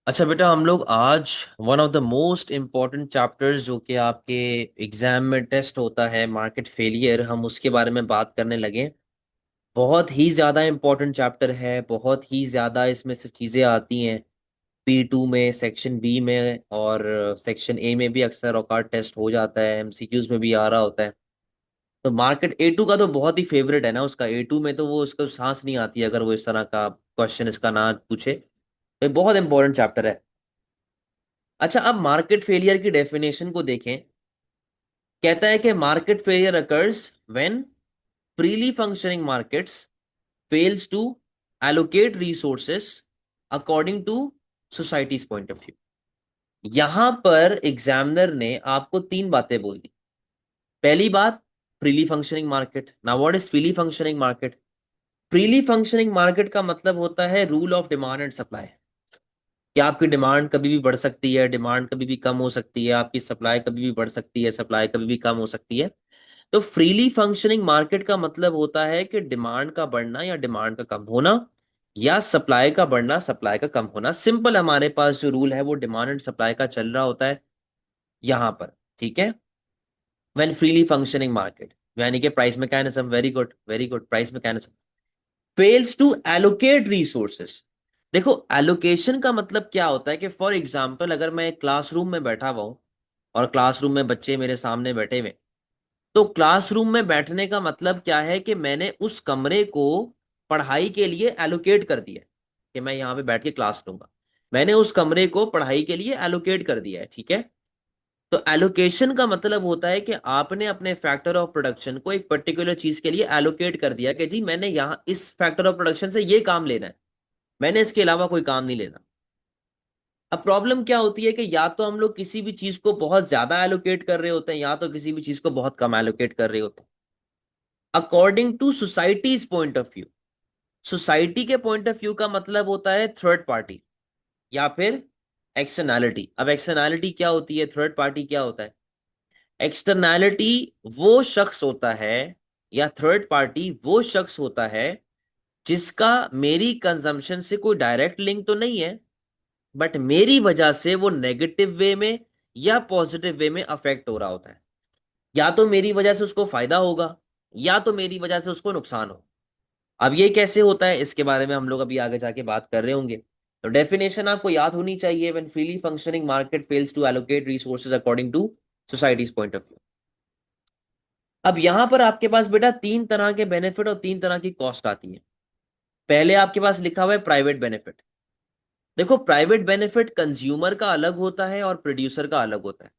अच्छा बेटा, हम लोग आज one of the most important chapters जो कि आपके एग्जाम में टेस्ट होता है, मार्केट फेलियर, हम उसके बारे में बात करने लगे। बहुत ही ज़्यादा इम्पॉर्टेंट चैप्टर है, बहुत ही ज़्यादा इसमें से चीज़ें आती हैं। P2 में, सेक्शन बी में और सेक्शन ए में भी अक्सर औकात टेस्ट हो जाता है, एमसीक्यूज में भी आ रहा होता है। तो मार्केट A2 का तो बहुत ही फेवरेट है ना, उसका A2 में तो वो उसको सांस नहीं आती अगर वो इस तरह का क्वेश्चन इसका ना पूछे। तो ये बहुत इंपॉर्टेंट चैप्टर है। अच्छा, अब मार्केट फेलियर की डेफिनेशन को देखें। कहता है कि market failure occurs when freely functioning markets fails to allocate resources according to society's point of view. यहां पर एग्जामिनर ने आपको तीन बातें बोल दी। पहली बात, freely functioning market. Now what is freely functioning market? Freely functioning market का मतलब होता है rule of demand and supply. कि आपकी डिमांड कभी भी बढ़ सकती है, डिमांड कभी भी कम हो सकती है, आपकी सप्लाई कभी भी बढ़ सकती है, सप्लाई कभी भी कम हो सकती है। तो फ्रीली फंक्शनिंग मार्केट का मतलब होता है कि डिमांड का बढ़ना या डिमांड का कम होना, या सप्लाई का बढ़ना, सप्लाई का कम होना। सिंपल, हमारे पास जो रूल है वो डिमांड एंड सप्लाई का चल रहा होता है यहां पर। ठीक है। व्हेन फ्रीली फंक्शनिंग मार्केट, यानी कि price mechanism, very good very good, price mechanism fails to allocate resources. देखो, एलोकेशन का मतलब क्या होता है कि फॉर एग्जाम्पल अगर मैं एक क्लासरूम में बैठा हुआ हूं और क्लासरूम में बच्चे मेरे सामने बैठे हुए, तो क्लासरूम में बैठने का मतलब क्या है कि मैंने उस कमरे को पढ़ाई के लिए एलोकेट कर दिया है कि मैं यहाँ पे बैठ के क्लास लूंगा। मैंने उस कमरे को पढ़ाई के लिए एलोकेट कर दिया है। ठीक है। तो एलोकेशन का मतलब होता है कि आपने अपने फैक्टर ऑफ प्रोडक्शन को एक पर्टिकुलर चीज के लिए एलोकेट कर दिया कि जी मैंने यहाँ इस फैक्टर ऑफ प्रोडक्शन से ये काम लेना है, मैंने इसके अलावा कोई काम नहीं लेना। अब प्रॉब्लम क्या होती है कि या तो हम लोग किसी भी चीज को बहुत ज्यादा एलोकेट कर रहे होते हैं, या तो किसी भी चीज को बहुत कम एलोकेट कर रहे होते हैं according to society's point of view. Society के पॉइंट ऑफ व्यू का मतलब होता है थर्ड पार्टी या फिर एक्सटर्नैलिटी। अब एक्सटर्नैलिटी क्या होती है, थर्ड पार्टी क्या होता है? एक्सटर्नैलिटी वो शख्स होता है, या थर्ड पार्टी वो शख्स होता है जिसका मेरी कंजम्पशन से कोई डायरेक्ट लिंक तो नहीं है, बट मेरी वजह से वो नेगेटिव वे में या पॉजिटिव वे में अफेक्ट हो रहा होता है। या तो मेरी वजह से उसको फायदा होगा, या तो मेरी वजह से उसको नुकसान हो। अब ये कैसे होता है, इसके बारे में हम लोग अभी आगे जाके बात कर रहे होंगे। तो डेफिनेशन आपको याद होनी चाहिए, when freely functioning market fails to allocate resources according to society's point of view. अब यहां पर आपके पास बेटा तीन तरह के बेनिफिट और तीन तरह की कॉस्ट आती है। पहले आपके पास लिखा हुआ है प्राइवेट बेनिफिट। देखो, प्राइवेट बेनिफिट कंज्यूमर का अलग होता है और प्रोड्यूसर का अलग होता है।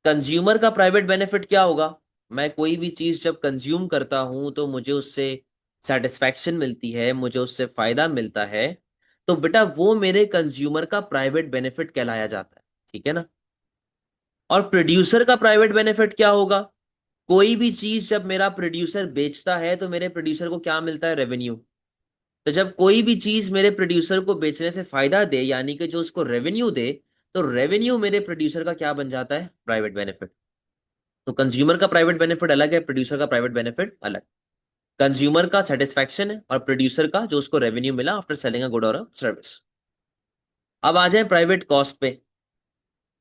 कंज्यूमर का प्राइवेट बेनिफिट क्या होगा? मैं कोई भी चीज जब कंज्यूम करता हूं तो मुझे उससे सेटिस्फैक्शन मिलती है, मुझे उससे फायदा मिलता है। तो बेटा वो मेरे कंज्यूमर का प्राइवेट बेनिफिट कहलाया जाता है। ठीक है ना। और प्रोड्यूसर का प्राइवेट बेनिफिट क्या होगा? कोई भी चीज जब मेरा प्रोड्यूसर बेचता है तो मेरे प्रोड्यूसर को क्या मिलता है? रेवेन्यू। तो जब कोई भी चीज मेरे प्रोड्यूसर को बेचने से फायदा दे, यानी कि जो उसको रेवेन्यू दे, तो रेवेन्यू मेरे प्रोड्यूसर का क्या बन जाता है? Private benefit. तो कंज्यूमर का प्राइवेट बेनिफिट अलग है, प्रोड्यूसर का प्राइवेट बेनिफिट अलग। कंज्यूमर का सेटिस्फैक्शन है और प्रोड्यूसर का जो उसको रेवेन्यू मिला after selling a good or a service. अब आ जाए प्राइवेट कॉस्ट पे।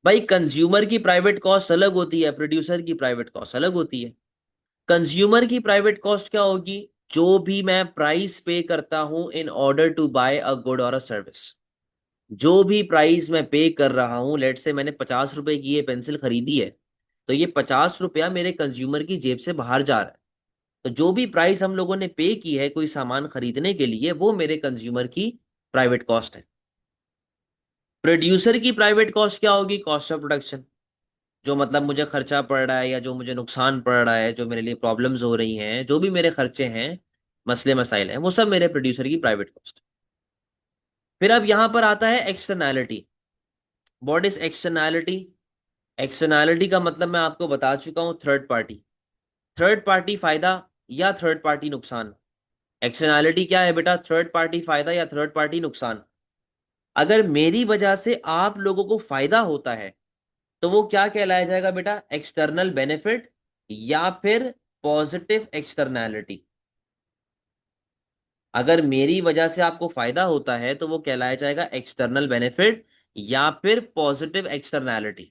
भाई, कंज्यूमर की प्राइवेट कॉस्ट अलग होती है, प्रोड्यूसर की प्राइवेट कॉस्ट अलग होती है। कंज्यूमर की प्राइवेट कॉस्ट क्या होगी? जो भी मैं प्राइस पे करता हूं in order to buy a good or a service, जो भी प्राइस मैं पे कर रहा हूं, लेट से मैंने 50 रुपए की ये पेंसिल खरीदी है, तो ये 50 रुपया मेरे कंज्यूमर की जेब से बाहर जा रहा है। तो जो भी प्राइस हम लोगों ने पे की है कोई सामान खरीदने के लिए, वो मेरे कंज्यूमर की प्राइवेट कॉस्ट है। प्रोड्यूसर की प्राइवेट कॉस्ट क्या होगी? Cost of production. जो मतलब मुझे खर्चा पड़ रहा है या जो मुझे नुकसान पड़ रहा है, जो मेरे लिए प्रॉब्लम्स हो रही हैं, जो भी मेरे खर्चे हैं, मसले मसाइल हैं, वो सब मेरे प्रोड्यूसर की प्राइवेट कॉस्ट। फिर अब यहां पर आता है externality. What is externality? Externality का मतलब मैं आपको बता चुका हूं, थर्ड पार्टी। थर्ड पार्टी फायदा या थर्ड पार्टी नुकसान। एक्सटर्नैलिटी क्या है बेटा? थर्ड पार्टी फायदा या थर्ड पार्टी नुकसान। अगर मेरी वजह से आप लोगों को फायदा होता है तो वो क्या कहलाया जाएगा बेटा? एक्सटर्नल बेनिफिट या फिर पॉजिटिव एक्सटर्नैलिटी। अगर मेरी वजह से आपको फायदा होता है तो वो कहलाया जाएगा एक्सटर्नल बेनिफिट या फिर पॉजिटिव एक्सटर्नैलिटी।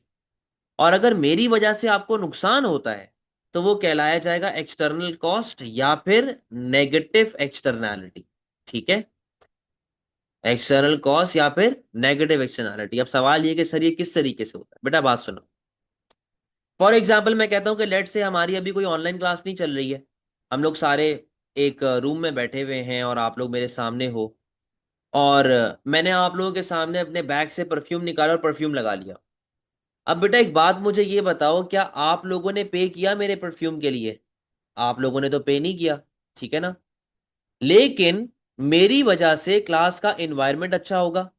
और अगर मेरी वजह से आपको नुकसान होता है तो वो कहलाया जाएगा एक्सटर्नल कॉस्ट या फिर नेगेटिव एक्सटर्नैलिटी। ठीक है, एक्सटर्नल कॉस्ट या फिर नेगेटिव एक्सटर्नैलिटी। अब सवाल ये कि सर ये किस तरीके से होता है, बेटा बात सुनो। फॉर एग्जाम्पल मैं कहता हूँ कि लेट से हमारी अभी कोई ऑनलाइन क्लास नहीं चल रही है, हम लोग सारे एक रूम में बैठे हुए हैं और आप लोग मेरे सामने हो, और मैंने आप लोगों के सामने अपने बैग से परफ्यूम निकाला और परफ्यूम लगा लिया। अब बेटा एक बात मुझे ये बताओ, क्या आप लोगों ने पे किया मेरे परफ्यूम के लिए? आप लोगों ने तो पे नहीं किया, ठीक है ना? लेकिन मेरी वजह से क्लास का एनवायरनमेंट अच्छा होगा,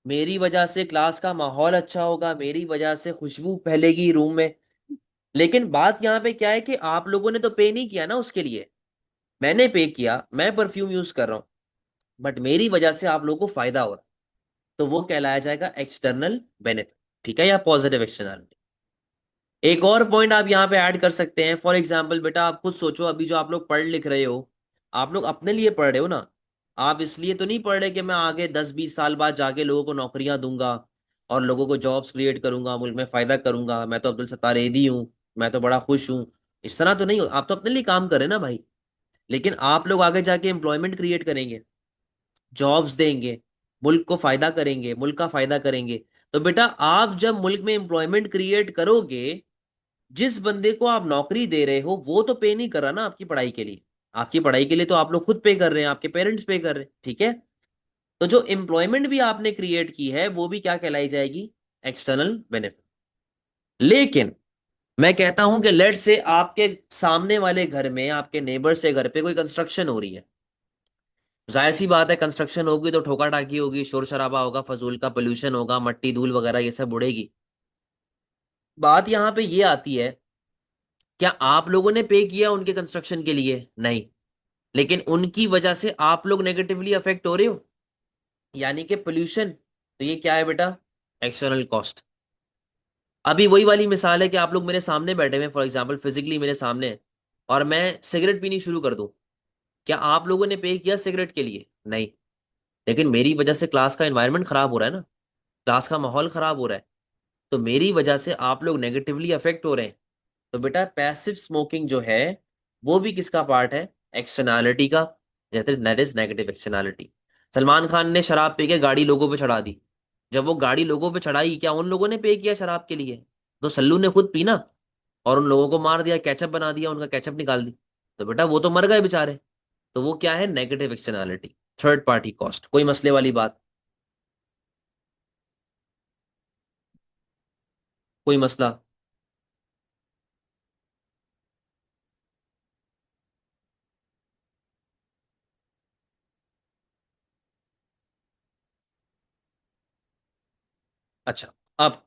मेरी वजह से क्लास का माहौल अच्छा होगा, मेरी वजह से खुशबू फैलेगी रूम में। लेकिन बात यहाँ पे क्या है कि आप लोगों ने तो पे नहीं किया ना उसके लिए। मैंने पे किया, मैं परफ्यूम यूज कर रहा हूँ, बट मेरी वजह से आप लोगों को फायदा हो रहा है, तो वो कहलाया जाएगा एक्सटर्नल बेनिफिट। ठीक है, या पॉजिटिव एक्सटर्नल। एक और पॉइंट आप यहाँ पे ऐड कर सकते हैं। फॉर एग्जाम्पल बेटा आप खुद सोचो, अभी जो आप लोग पढ़ लिख रहे हो, आप लोग अपने लिए पढ़ रहे हो ना। आप इसलिए तो नहीं पढ़ रहे कि मैं आगे 10-20 साल बाद जाके लोगों को नौकरियां दूंगा और लोगों को जॉब्स क्रिएट करूंगा, मुल्क में फायदा करूंगा, मैं तो अब्दुल सत्तार एदी हूँ, मैं तो बड़ा खुश हूँ। इस तरह तो नहीं हो, आप तो अपने लिए काम कर रहे हैं ना भाई। लेकिन आप लोग आगे जाके एम्प्लॉयमेंट क्रिएट करेंगे, जॉब्स देंगे, मुल्क को फायदा करेंगे, मुल्क का फायदा करेंगे। तो बेटा आप जब मुल्क में एम्प्लॉयमेंट क्रिएट करोगे, जिस बंदे को आप नौकरी दे रहे हो वो तो पे नहीं कर रहा ना आपकी पढ़ाई के लिए। आपकी पढ़ाई के लिए तो आप लोग खुद पे कर रहे हैं, आपके पेरेंट्स पे कर रहे हैं, ठीक है? तो जो एम्प्लॉयमेंट भी आपने क्रिएट की है वो भी क्या कहलाई जाएगी? External benefit. लेकिन मैं कहता हूं कि लेट से आपके सामने वाले घर में, आपके नेबर से घर पे कोई कंस्ट्रक्शन हो रही है। जाहिर सी बात है, कंस्ट्रक्शन होगी तो ठोका टाकी होगी, शोर शराबा होगा, फजूल का पोल्यूशन होगा, मट्टी धूल वगैरह ये सब उड़ेगी। बात यहां पे ये आती है, क्या आप लोगों ने पे किया उनके कंस्ट्रक्शन के लिए? नहीं। लेकिन उनकी वजह से आप लोग नेगेटिवली अफेक्ट हो रहे हो, यानी कि पोल्यूशन। तो ये क्या है बेटा? External cost. अभी वही वाली मिसाल है कि आप लोग मेरे सामने बैठे हुए, फॉर एग्जांपल फिजिकली मेरे सामने हैं, और मैं सिगरेट पीनी शुरू कर दूं। क्या आप लोगों ने पे किया सिगरेट के लिए? नहीं। लेकिन मेरी वजह से क्लास का एनवायरनमेंट खराब हो रहा है ना, क्लास का माहौल खराब हो रहा है, तो मेरी वजह से आप लोग नेगेटिवली अफेक्ट हो रहे हैं। तो बेटा पैसिव स्मोकिंग जो है वो भी किसका पार्ट है? एक्सटर्नैलिटी का, जैसे that is negative externality. Salman Khan ने शराब पी के गाड़ी लोगों पे चढ़ा दी। जब वो गाड़ी लोगों पे चढ़ाई, क्या उन लोगों ने पे किया शराब के लिए? तो सल्लू ने खुद पी ना, और उन लोगों को मार दिया, कैचअप बना दिया, उनका कैचअप निकाल दी। तो बेटा वो तो मर गए बेचारे। तो वो क्या है? Negative externality, third party cost. कोई मसले वाली बात? कोई मसला? अच्छा, अब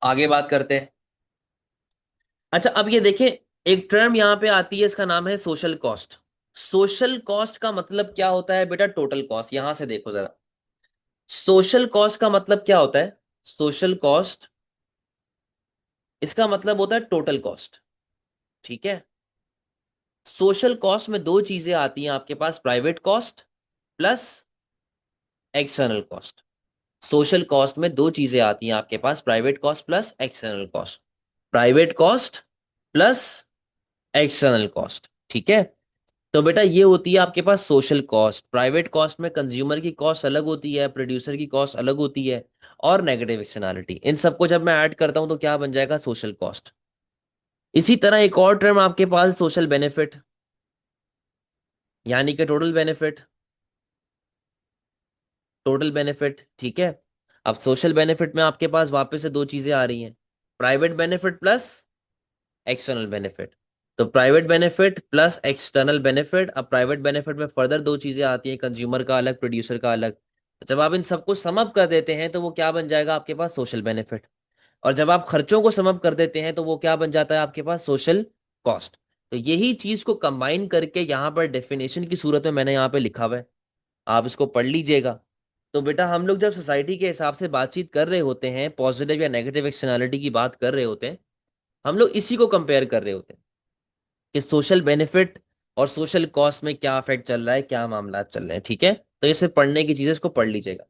आगे बात करते हैं। अच्छा अब ये देखें, एक टर्म यहां पे आती है, इसका नाम है सोशल कॉस्ट। सोशल कॉस्ट का मतलब क्या होता है बेटा? Total cost. यहां से देखो जरा, सोशल कॉस्ट का मतलब क्या होता है? सोशल कॉस्ट, इसका मतलब होता है टोटल कॉस्ट। ठीक है, सोशल कॉस्ट में दो चीजें आती हैं आपके पास, private cost plus external cost. Social cost में दो चीजें आती हैं आपके पास, private cost plus external cost. Private cost plus external cost, ठीक है? तो बेटा ये होती है आपके पास सोशल कॉस्ट। प्राइवेट कॉस्ट में कंज्यूमर की कॉस्ट अलग होती है, प्रोड्यूसर की कॉस्ट अलग होती है, और नेगेटिव एक्सटर्नैलिटी। इन सबको जब मैं ऐड करता हूं तो क्या बन जाएगा? Social cost. इसी तरह एक और टर्म आपके पास सोशल बेनिफिट, यानी कि टोटल बेनिफिट। टोटल बेनिफिट, ठीक है। अब सोशल बेनिफिट में आपके पास वापस से दो चीजें आ रही हैं, private benefit plus external benefit. तो private benefit plus external benefit. अब प्राइवेट बेनिफिट में फर्दर दो चीजें आती हैं, कंज्यूमर का अलग, प्रोड्यूसर का अलग। तो जब आप इन सबको सम अप कर देते हैं तो वो क्या बन जाएगा आपके पास? Social benefit. और जब आप खर्चों को सम अप कर देते हैं तो वो क्या बन जाता है आपके पास? Social cost. तो यही चीज को कंबाइन करके यहाँ पर डेफिनेशन की सूरत में मैंने यहाँ पे लिखा हुआ है, आप इसको पढ़ लीजिएगा। तो बेटा हम लोग जब सोसाइटी के हिसाब से बातचीत कर रहे होते हैं, पॉजिटिव या नेगेटिव एक्सटर्नैलिटी की बात कर रहे होते हैं, हम लोग इसी को कंपेयर कर रहे होते हैं कि सोशल बेनिफिट और सोशल कॉस्ट में क्या इफेक्ट चल रहा है, क्या मामला चल रहे हैं, ठीक है? तो ये सिर्फ पढ़ने की चीज है, इसको पढ़ लीजिएगा।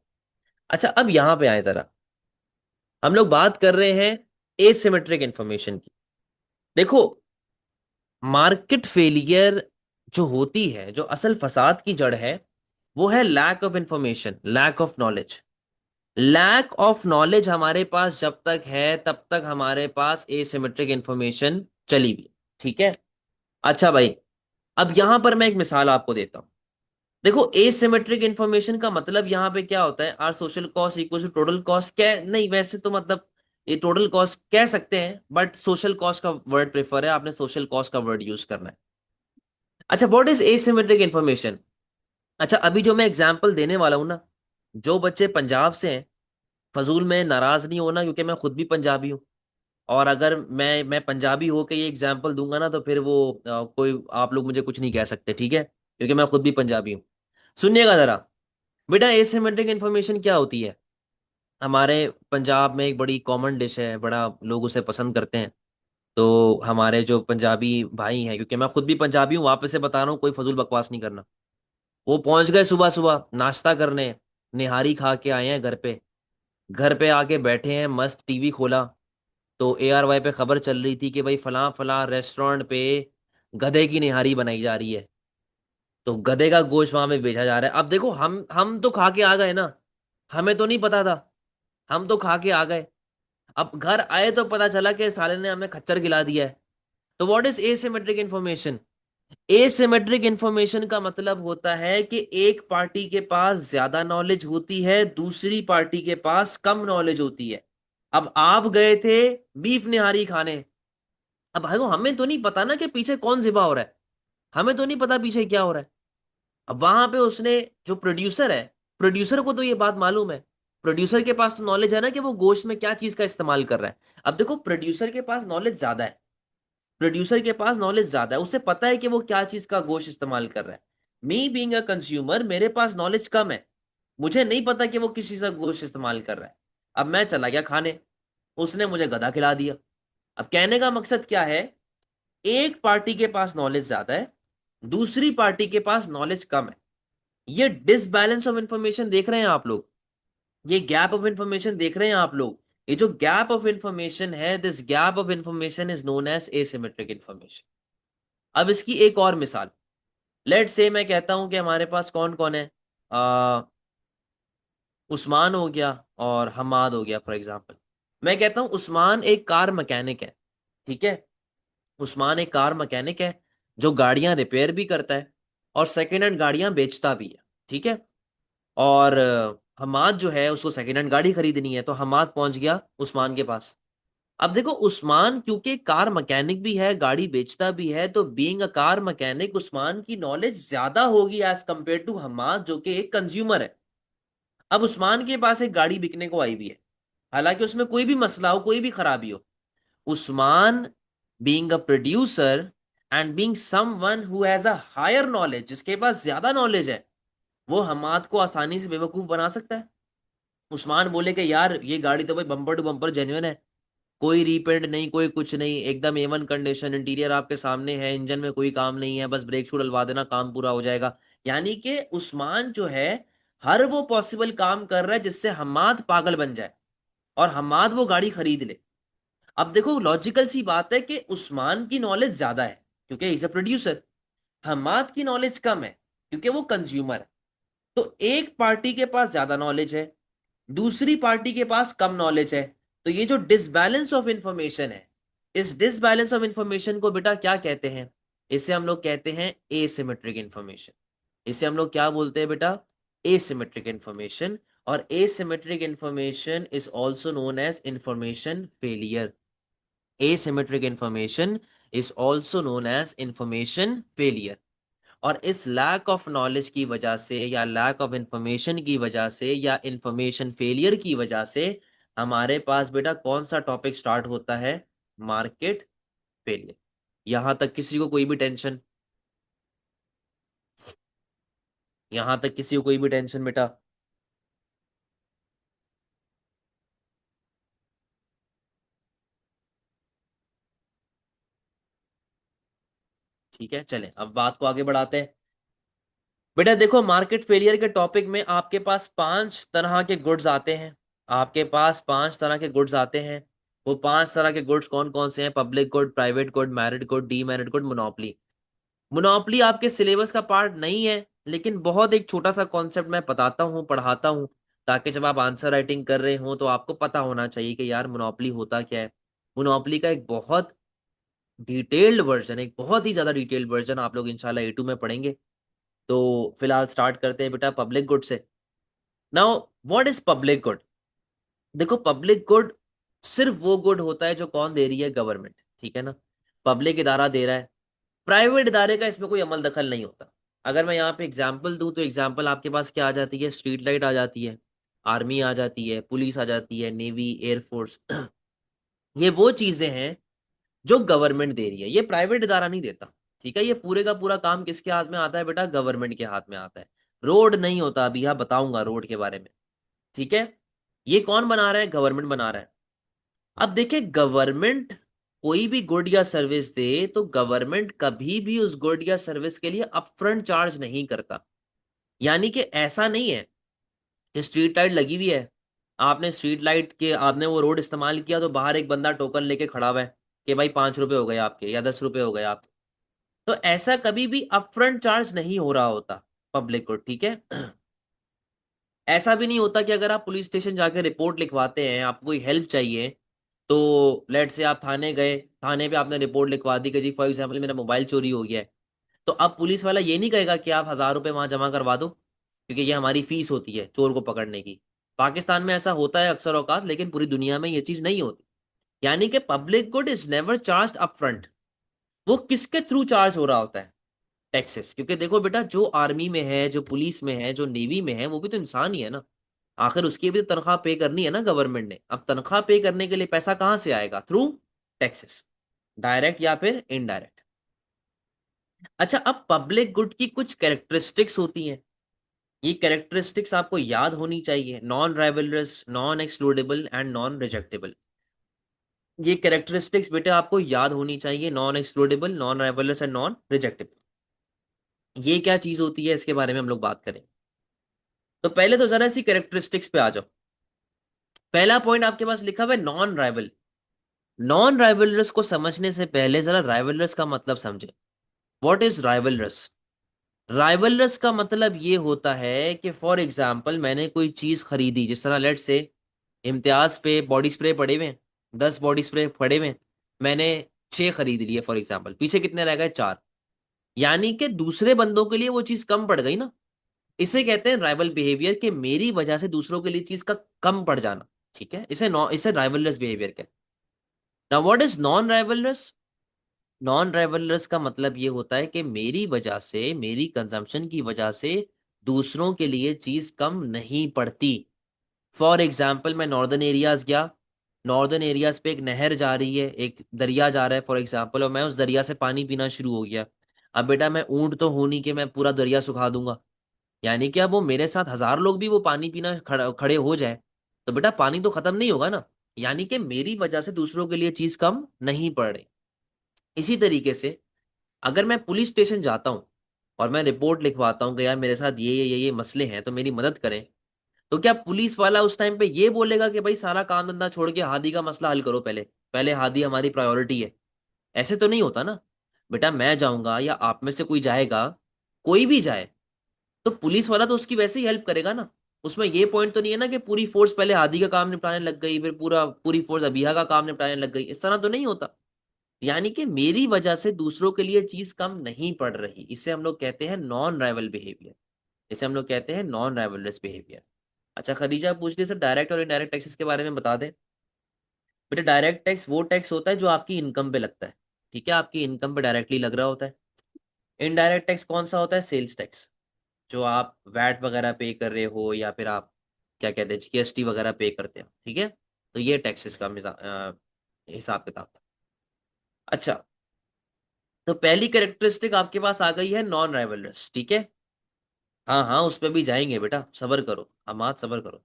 अच्छा, अब यहां पे आए जरा, हम लोग बात कर रहे हैं एसिमेट्रिक इंफॉर्मेशन की। देखो, मार्केट फेलियर जो होती है, जो असल फसाद की जड़ है, वो है lack of information, lack of knowledge. Lack of knowledge हमारे पास जब तक है तब तक हमारे पास एसिमेट्रिक इंफॉर्मेशन चली भी। ठीक है। अच्छा भाई, अब यहां पर मैं एक मिसाल आपको देता हूं। देखो, एसिमेट्रिक इंफॉर्मेशन का मतलब यहां पे क्या होता है, are social cost equal to total cost, क्या नहीं, वैसे तो मतलब ये टोटल कॉस्ट कह सकते हैं, बट सोशल कॉस्ट का वर्ड प्रेफर है, आपने सोशल कॉस्ट का वर्ड यूज करना है। अच्छा, व्हाट इज एसिमेट्रिक इंफॉर्मेशन? अच्छा, अभी जो मैं एग्जांपल देने वाला हूं ना, जो बच्चे पंजाब से हैं, फजूल में नाराज नहीं होना, क्योंकि मैं खुद भी पंजाबी हूँ। और अगर मैं पंजाबी होकर ये एग्जांपल दूंगा ना, तो फिर वो कोई आप लोग मुझे कुछ नहीं कह सकते, ठीक है, क्योंकि मैं खुद भी पंजाबी हूँ। सुनिएगा जरा। बेटा, एसिमेट्रिक इंफॉर्मेशन क्या होती है? हमारे पंजाब में एक बड़ी कॉमन डिश है, बड़ा लोग उसे पसंद करते हैं। तो हमारे जो पंजाबी भाई हैं, क्योंकि मैं खुद भी पंजाबी हूँ, वापस से बता रहा हूँ, कोई फजूल बकवास नहीं करना। वो पहुंच गए सुबह सुबह नाश्ता करने, निहारी खा के आए हैं घर पे। घर पे आके बैठे हैं, मस्त टीवी खोला, तो ARY पे खबर चल रही थी कि भाई फलां फलां रेस्टोरेंट पे गधे की निहारी बनाई जा रही है। तो गधे का गोश्त वहां पे बेचा जा रहा है। अब देखो, हम तो खा के आ गए ना, हमें तो नहीं पता था, हम तो खा के आ गए। अब घर आए तो पता चला कि साले ने हमें खच्चर खिला दिया है। तो what is asymmetric information? Asymmetric information का मतलब होता है कि एक पार्टी के पास ज्यादा नॉलेज होती है, दूसरी पार्टी के पास कम नॉलेज होती है। अब आप गए थे बीफ निहारी खाने। अब भाई, हमें तो नहीं पता ना कि पीछे कौन जिबा हो रहा है, हमें तो नहीं पता पीछे क्या हो रहा है। अब वहां पे उसने, जो प्रोड्यूसर है, प्रोड्यूसर को तो ये बात मालूम है, प्रोड्यूसर के पास तो नॉलेज है ना कि वो गोश्त में क्या चीज का इस्तेमाल कर रहा है। अब देखो, प्रोड्यूसर के पास नॉलेज ज्यादा है, प्रोड्यूसर के पास नॉलेज ज्यादा है, उसे पता है कि वो क्या चीज का गोश्त इस्तेमाल कर रहा है। मी बीइंग अ कंज्यूमर, मेरे पास नॉलेज कम है, मुझे नहीं पता कि वो किस चीज का गोश्त इस्तेमाल कर रहा है। अब मैं चला गया खाने, उसने मुझे गधा खिला दिया। अब कहने का मकसद क्या है? एक पार्टी के पास नॉलेज ज्यादा है, दूसरी पार्टी के पास नॉलेज कम है। ये डिसबैलेंस ऑफ इंफॉर्मेशन देख रहे हैं आप लोग, ये गैप ऑफ इंफॉर्मेशन देख रहे हैं आप लोग। ये जो गैप ऑफ इंफॉर्मेशन है, this gap of information is known as asymmetric information. अब इसकी एक और मिसाल, लेट से मैं कहता हूं कि हमारे पास कौन कौन है, आ, उस्मान हो गया और हमाद हो गया, फॉर एग्जाम्पल। मैं कहता हूं उस्मान एक कार मैकेनिक है, ठीक है, उस्मान एक कार मैकेनिक है, जो गाड़ियां रिपेयर भी करता है और सेकेंड हैंड गाड़ियां बेचता भी है, ठीक है। और हमाद जो है, उसको सेकेंड हैंड गाड़ी खरीदनी है, तो हमाद पहुंच गया उस्मान के पास। अब देखो, उस्मान क्योंकि कार मैकेनिक भी है, गाड़ी बेचता भी है, तो being a car mechanic Usman की नॉलेज ज्यादा होगी एज कंपेयर टू हमाद, जो कि एक कंज्यूमर है। अब उस्मान के पास एक गाड़ी बिकने को आई भी है, हालांकि उसमें कोई भी मसला हो, कोई भी खराबी हो। Usman, being a producer and being someone who has a higher knowledge, जिसके पास ज्यादा नॉलेज है, वो हमाद को आसानी से बेवकूफ बना सकता है। उस्मान बोले कि यार ये गाड़ी तो भाई बम्पर टू बम्पर जेन्युइन है, कोई रीपेंट नहीं, कोई कुछ नहीं, एकदम A1 कंडीशन, इंटीरियर आपके सामने है, इंजन में कोई काम नहीं है, बस ब्रेक शू डलवा देना, काम पूरा हो जाएगा। यानी कि उस्मान जो है, हर वो पॉसिबल काम कर रहा है जिससे हमाद पागल बन जाए और हमाद वो गाड़ी खरीद ले। अब देखो, लॉजिकल सी बात है कि उस्मान की नॉलेज ज्यादा है क्योंकि इज अ प्रोड्यूसर, हमाद की नॉलेज कम है क्योंकि वो कंज्यूमर है। तो एक पार्टी के पास ज्यादा नॉलेज है, दूसरी पार्टी के पास कम नॉलेज है। तो ये जो डिसबैलेंस ऑफ इंफॉर्मेशन है, इस डिसबैलेंस ऑफ इंफॉर्मेशन को बेटा क्या कहते हैं? इसे हम लोग कहते हैं एसिमेट्रिक इंफॉर्मेशन। इसे हम लोग क्या बोलते हैं बेटा? Asymmetric information. और asymmetric information is also known as information failure. Asymmetric information is also known as information failure. और इस लैक ऑफ नॉलेज की वजह से, या लैक ऑफ इंफॉर्मेशन की वजह से, या इंफॉर्मेशन फेलियर की वजह से, हमारे पास बेटा कौन सा टॉपिक स्टार्ट होता है? Market failure. यहां तक किसी को कोई भी टेंशन? यहां तक किसी को कोई भी टेंशन बेटा? ठीक है, चलें अब बात को आगे बढ़ाते हैं। बेटा देखो, मार्केट फेलियर के टॉपिक में आपके पास 5 तरह के गुड्स आते हैं। आपके पास 5 तरह के गुड्स आते हैं। वो 5 तरह के गुड्स कौन कौन से हैं? Public good, private good, married good, demerit good, monopoly. Monopoly आपके सिलेबस का पार्ट नहीं है, लेकिन बहुत एक छोटा सा कॉन्सेप्ट मैं बताता हूँ, पढ़ाता हूँ, ताकि जब आप आंसर राइटिंग कर रहे हो तो आपको पता होना चाहिए कि यार मोनोपली होता क्या है। मोनोपली का एक बहुत डिटेल्ड वर्जन, एक बहुत ही ज्यादा डिटेल्ड वर्जन आप लोग इंशाल्लाह A2 में पढ़ेंगे। तो फिलहाल स्टार्ट करते हैं बेटा पब्लिक गुड से। Now what is public good? देखो, पब्लिक गुड सिर्फ वो गुड होता है जो कौन दे रही है? गवर्नमेंट, ठीक है ना। पब्लिक इदारा दे रहा है, प्राइवेट इदारे का इसमें कोई अमल दखल नहीं होता। अगर मैं यहाँ पे एग्जाम्पल दूं तो एग्जाम्पल आपके पास क्या आ जाती है? स्ट्रीट लाइट आ जाती है, आर्मी आ जाती है, पुलिस आ जाती है, नेवी, एयरफोर्स। ये वो चीजें हैं जो गवर्नमेंट दे रही है, ये प्राइवेट इदारा नहीं देता। ठीक है, ये पूरे का पूरा काम किसके हाथ में आता है बेटा? गवर्नमेंट के हाथ में आता है। रोड नहीं होता, अभी यहाँ बताऊंगा रोड के बारे में। ठीक है, ये कौन बना रहा है? गवर्नमेंट बना रहा है। अब देखिए, गवर्नमेंट कोई भी गुड या सर्विस दे तो गवर्नमेंट कभी भी उस गुड या सर्विस के लिए अपफ्रंट चार्ज नहीं करता। यानी कि ऐसा नहीं है कि स्ट्रीट लाइट लगी हुई है, आपने स्ट्रीट लाइट के आपने वो रोड इस्तेमाल किया तो बाहर एक बंदा टोकन लेके खड़ा हुआ है कि भाई 5 रुपए हो गए आपके या 10 रुपए हो गए आपके। तो ऐसा कभी भी अपफ्रंट चार्ज नहीं हो रहा होता पब्लिक को, ठीक है। ऐसा भी नहीं होता कि अगर आप पुलिस स्टेशन जाके रिपोर्ट लिखवाते हैं, आपको कोई हेल्प चाहिए, तो लेट से आप थाने गए, थाने पे आपने रिपोर्ट लिखवा दी कि जी फॉर एग्जाम्पल मेरा मोबाइल चोरी हो गया है। तो अब पुलिस वाला ये नहीं कहेगा कि आप 1000 रुपये वहां जमा करवा दो, क्योंकि ये हमारी फीस होती है चोर को पकड़ने की। पाकिस्तान में ऐसा होता है अक्सर औकात, लेकिन पूरी दुनिया में ये चीज नहीं होती। यानी कि public good is never charge upfront. वो किसके थ्रू चार्ज हो रहा होता है? टैक्सेस। क्योंकि देखो बेटा, जो आर्मी में है, जो पुलिस में है, जो नेवी में है, वो भी तो इंसान ही है ना। आखिर उसकी भी तो तनख्वाह पे करनी है ना गवर्नमेंट ने। अब तनख्वाह पे करने के लिए पैसा कहां से आएगा? थ्रू टैक्सेस, डायरेक्ट या फिर इनडायरेक्ट। अच्छा, अब पब्लिक गुड की कुछ कैरेक्टरिस्टिक्स होती हैं। ये कैरेक्टरिस्टिक्स आपको याद होनी चाहिए। Non rivalrous, non excludable and non rejectable. ये कैरेक्टरिस्टिक्स बेटे आपको याद होनी चाहिए। Non excludable, non rivalrous and non rejectable. ये क्या चीज होती है, इसके बारे में हम लोग बात करें। तो पहले तो जरा सी कैरेक्टरिस्टिक्स पे आ जाओ। पहला पॉइंट आपके पास लिखा हुआ है नॉन राइवल। नॉन राइवलरस को समझने से पहले जरा राइवलरस का मतलब समझे। What is rivalries? राइवलरस का मतलब ये होता है कि फॉर एग्जाम्पल मैंने कोई चीज खरीदी, जिस तरह लेट से इम्तियाज पे बॉडी स्प्रे पड़े हुए हैं, 10 बॉडी स्प्रे पड़े हुए हैं, मैंने 6 खरीद लिए फॉर एग्जाम्पल, पीछे कितने रह गए? 4। यानी कि दूसरे बंदों के लिए वो चीज कम पड़ गई ना। इसे कहते हैं राइवल बिहेवियर, कि मेरी वजह से दूसरों के लिए चीज का कम पड़ जाना। ठीक है, इसे राइवलरस बिहेवियर कहते हैं। Now what is non rivalrous? Non rivalries का मतलब ये होता है कि मेरी वजह से, मेरी कंजम्पशन की वजह से दूसरों के लिए चीज कम नहीं पड़ती। फॉर एग्जाम्पल मैं नॉर्दर्न एरियाज गया, नॉर्दर्न एरियाज पे एक नहर जा रही है, एक दरिया जा रहा है फॉर एग्जाम्पल, और मैं उस दरिया से पानी पीना शुरू हो गया। अब बेटा मैं ऊंट तो हूं नहीं कि मैं पूरा दरिया सुखा दूंगा। यानी कि अब वो मेरे साथ 1000 लोग भी वो पानी पीना खड़े हो जाए, तो बेटा पानी तो खत्म नहीं होगा ना। यानी कि मेरी वजह से दूसरों के लिए चीज कम नहीं पड़ रही। इसी तरीके से अगर मैं पुलिस स्टेशन जाता हूँ और मैं रिपोर्ट लिखवाता हूँ कि यार मेरे साथ ये मसले हैं, तो मेरी मदद करें, तो क्या पुलिस वाला उस टाइम पे ये बोलेगा कि भाई सारा काम धंधा छोड़ के हादी का मसला हल करो, पहले पहले हादी हमारी प्रायोरिटी है? ऐसे तो नहीं होता ना। बेटा मैं जाऊंगा या आप में से कोई जाएगा, कोई भी जाए, तो पुलिस वाला तो उसकी वैसे ही हेल्प करेगा ना। उसमें ये पॉइंट तो नहीं है ना कि पूरी फोर्स पहले हादी का काम निपटाने लग गई, फिर पूरी फोर्स अबिहा का काम निपटाने लग गई। इस तरह तो नहीं होता। यानी कि मेरी वजह से दूसरों के लिए चीज कम नहीं पड़ रही, इसे हम लोग कहते हैं नॉन राइवल बिहेवियर। इसे हम लोग कहते हैं नॉन राइवलरस बिहेवियर। अच्छा खदीजा पूछ रही है सर, डायरेक्ट और इनडायरेक्ट टैक्सेस के बारे में बता दें। बेटा डायरेक्ट टैक्स वो टैक्स होता है जो आपकी इनकम पे लगता है। ठीक है, आपकी इनकम पे डायरेक्टली लग रहा होता है। इनडायरेक्ट टैक्स कौन सा होता है? सेल्स टैक्स, जो आप वैट वगैरह पे कर रहे हो, या फिर आप क्या कहते हैं GST वगैरह पे करते हो। ठीक है, तो ये टैक्सेस का हिसाब किताब था। अच्छा, तो पहली कैरेक्टरिस्टिक आपके पास आ गई है नॉन राइवलरस। ठीक है, हाँ हाँ उस पर भी जाएंगे बेटा, सबर करो, हम सबर करो।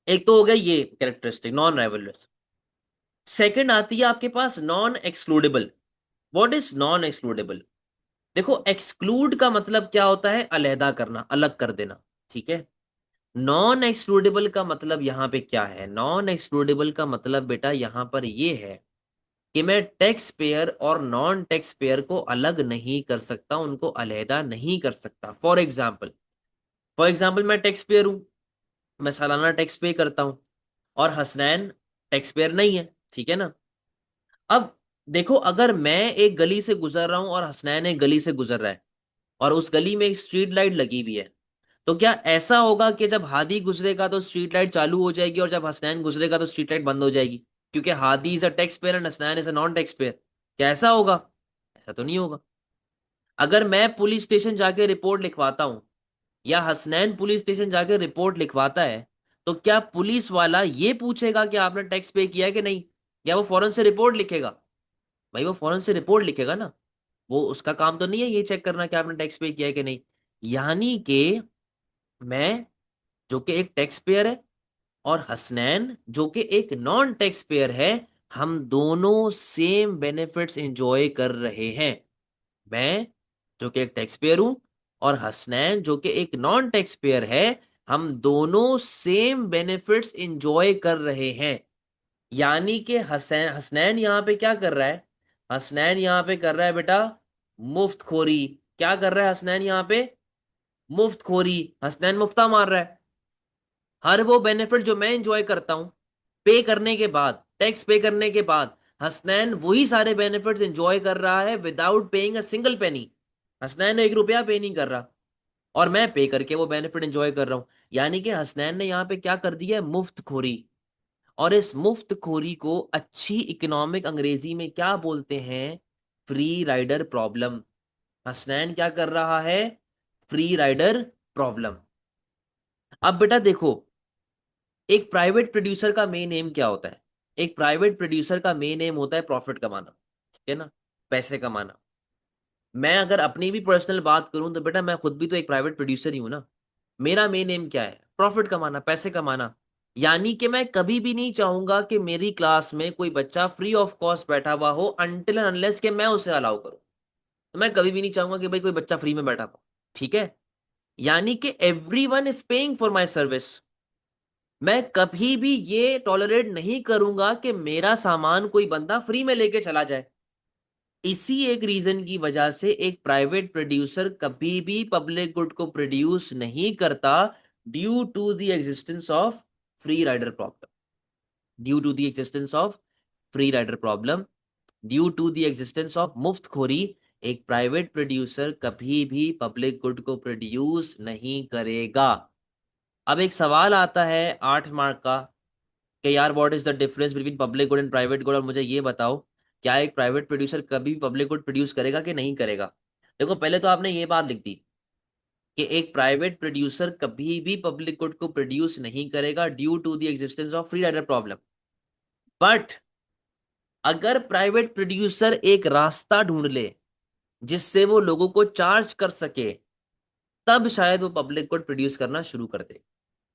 एक तो हो गया ये कैरेक्टरिस्टिक नॉन राइवलरस। सेकंड आती है आपके पास non excludable. What is non excludable? देखो, एक्सक्लूड का मतलब क्या होता है? अलहदा करना, अलग कर देना। ठीक है। नॉन एक्सक्लूडेबल का मतलब यहां पे क्या है? नॉन एक्सक्लूडेबल का मतलब बेटा यहां पर ये है कि मैं टैक्स पेयर और नॉन टैक्स पेयर को अलग नहीं कर सकता, उनको अलहदा नहीं कर सकता। फॉर एग्जाम्पल मैं टैक्स पेयर हूं, मैं सालाना टैक्स पे करता हूं, और हसनैन टैक्स पेयर नहीं है। ठीक है ना? अब देखो, अगर मैं एक गली से गुजर रहा हूं और हसनैन एक गली से गुजर रहा है, और उस गली में एक स्ट्रीट लाइट लगी हुई है, तो क्या ऐसा होगा कि जब हादी गुजरेगा तो स्ट्रीट लाइट चालू हो जाएगी और जब हसनैन गुजरेगा तो स्ट्रीट लाइट बंद हो जाएगी? क्योंकि Hadi is a tax payer and Hasnain is a non tax pair. क्या ऐसा होगा? ऐसा तो नहीं होगा। अगर मैं पुलिस स्टेशन जाके रिपोर्ट लिखवाता हूं, या हसनैन पुलिस स्टेशन जाके रिपोर्ट लिखवाता है, तो क्या पुलिस वाला ये पूछेगा कि आपने टैक्स पे किया है कि नहीं? या वो फौरन से रिपोर्ट लिखेगा? भाई वो फौरन से रिपोर्ट लिखेगा ना। वो उसका काम तो नहीं है ये चेक करना कि आपने टैक्स पे किया है कि नहीं। यानी कि मैं, जो कि एक टैक्स पेयर है, और हसनैन जो कि एक नॉन टैक्स पेयर है, हम दोनों सेम बेनिफिट्स एंजॉय कर रहे हैं। मैं, जो कि एक टैक्स पेयर हूं, और हसनैन जो कि एक नॉन टैक्स पेयर है, हम दोनों सेम बेनिफिट्स एंजॉय कर रहे हैं। यानी कि हसैन हसनैन यहां पे क्या कर रहा है? हसनैन यहां पे कर रहा है बेटा मुफ्तखोरी। क्या कर रहा है हसनैन यहां पे? मुफ्तखोरी। हसनैन मुफ्ता मार रहा है। हर वो बेनिफिट जो मैं एंजॉय करता हूं पे करने के बाद, टैक्स पे करने के बाद, हसनैन वही सारे बेनिफिट्स एंजॉय कर रहा है without paying a single penny. Hasnain एक रुपया पे नहीं कर रहा, और मैं पे करके वो बेनिफिट एंजॉय कर रहा हूं। यानी कि हसनैन ने यहां पे क्या कर दिया है? मुफ्तखोरी। और इस मुफ्तखोरी को अच्छी इकोनॉमिक अंग्रेजी में क्या बोलते हैं? Free rider problem. हसनैन क्या कर रहा है? Free rider problem. अब बेटा देखो, एक प्राइवेट प्रोड्यूसर का मेन एम क्या होता है? एक प्राइवेट प्रोड्यूसर का मेन एम होता है प्रॉफिट कमाना। ठीक है ना? पैसे कमाना। मैं अगर अपनी भी पर्सनल बात करूं तो बेटा मैं खुद भी तो एक प्राइवेट प्रोड्यूसर ही हूं ना। मेरा मेन एम क्या है? प्रॉफिट कमाना, पैसे कमाना। यानी कि मैं कभी भी नहीं चाहूंगा कि मेरी क्लास में कोई बच्चा फ्री ऑफ कॉस्ट बैठा हुआ हो, अनटिल एंड अनलेस कि मैं उसे अलाउ करूं। तो मैं कभी भी नहीं चाहूंगा कि भाई कोई बच्चा फ्री में बैठा हो। ठीक है? यानी कि every one is paying for my service. मैं कभी भी ये टॉलरेट नहीं करूंगा कि मेरा सामान कोई बंदा फ्री में लेके चला जाए। इसी एक रीजन की वजह से एक प्राइवेट प्रोड्यूसर कभी भी पब्लिक गुड को प्रोड्यूस नहीं करता, due to the existence of free rider problem. Due to the existence of free rider problem, due to the existence of मुफ्तखोरी, एक प्राइवेट प्रोड्यूसर कभी भी पब्लिक गुड को प्रोड्यूस नहीं करेगा। अब एक सवाल आता है 8 मार्क का, कि यार what is the difference between public good and private good, और मुझे ये बताओ, क्या एक प्राइवेट प्रोड्यूसर कभी भी पब्लिक गुड प्रोड्यूस करेगा कि नहीं करेगा? देखो, पहले तो आपने ये बात लिख दी कि एक प्राइवेट प्रोड्यूसर कभी भी पब्लिक गुड को प्रोड्यूस नहीं करेगा due to the existence of free rider problem. But अगर प्राइवेट प्रोड्यूसर एक रास्ता ढूंढ ले जिससे वो लोगों को चार्ज कर सके, तब शायद वो पब्लिक गुड प्रोड्यूस करना शुरू कर दे।